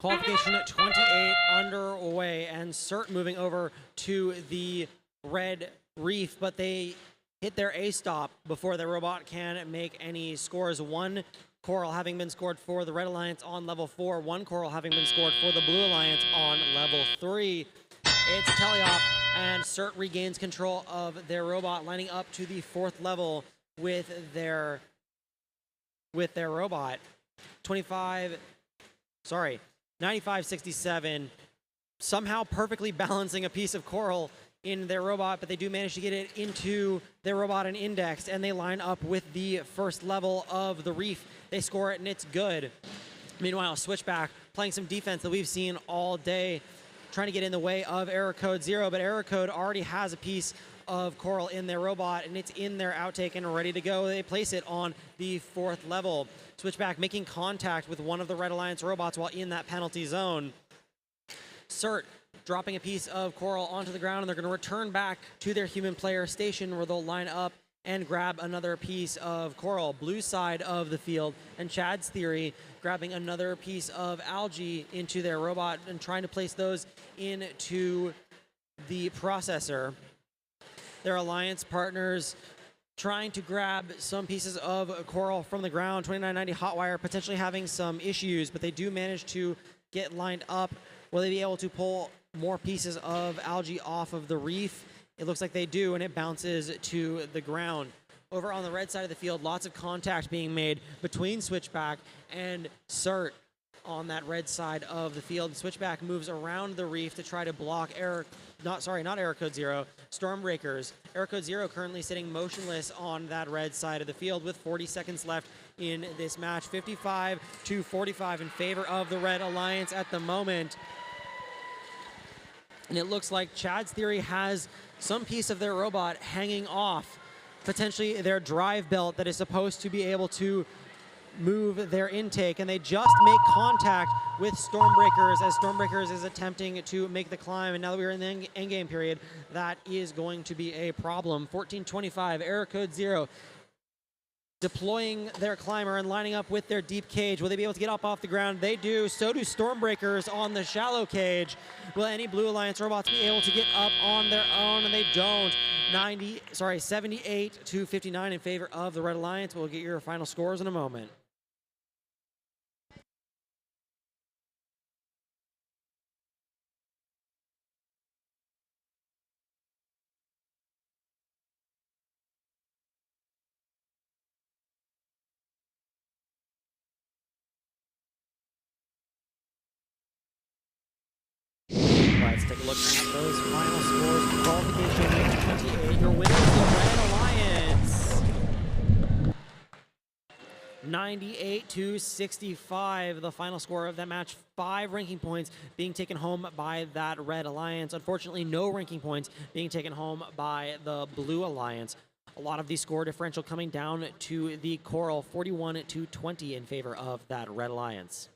Qualification at 28 underway, and CERT moving over to the red reef, but they hit their A stop before their robot can make any scores. One coral having been scored for the Red Alliance on level 4, one coral having been scored for the Blue Alliance on level 3. It's Teleop, and CERT regains control of their robot, lining up to the 4th level with their robot. 95-67, somehow perfectly balancing a piece of coral in their robot, but they do manage to get it into their robot and indexed, and they line up with the 1st level of the reef. They score it, and it's good. Meanwhile, Switchback playing some defense that we've seen all day, trying to get in the way of Error Code 0, but Error Code already has a piece of coral in their robot, and it's in their outtake and ready to go. They place it on the 4th level. Switchback making contact with one of the Red Alliance robots while in that penalty zone. CERT dropping a piece of coral onto the ground, and they're going to return back to their human player station where they'll line up and grab another piece of coral. Blue side of the field, and Chad's Theory grabbing another piece of algae into their robot and trying to place those into the processor. Their alliance partners trying to grab some pieces of coral from the ground. 2990 Hotwire potentially having some issues, but they do manage to get lined up. Will they be able to pull more pieces of algae off of the reef? It looks like they do, and it bounces to the ground. Over on the red side of the field, lots of contact being made between Switchback and CERT on that red side of the field. Switchback moves around the reef to try to block not Error Code 0, Stormbreakers. Error Code 0 currently sitting motionless on that red side of the field with 40 seconds left in this match. 55-45 in favor of the Red Alliance at the moment. And it looks like Chad's Theory has some piece of their robot hanging off, potentially their drive belt that is supposed to be able to move their intake, and they just make contact with Stormbreakers as Stormbreakers is attempting to make the climb. And now that we're in the endgame period, that is going to be a problem. 1425, Error Code 0 deploying their climber and lining up with their deep cage. Will they be able to get up off the ground? They do. So do Stormbreakers on the shallow cage. Will any Blue Alliance robots be able to get up on their own? And they don't. 78-59 in favor of the Red Alliance. We'll get your final scores in a moment. Let's take a look at those final scores. Qualification 28. Your winner is the Red Alliance. 98-65, the final score of that match. 5 ranking points being taken home by that Red Alliance. Unfortunately, no ranking points being taken home by the Blue Alliance. A lot of the score differential coming down to the Coral, 41-20 in favor of that Red Alliance.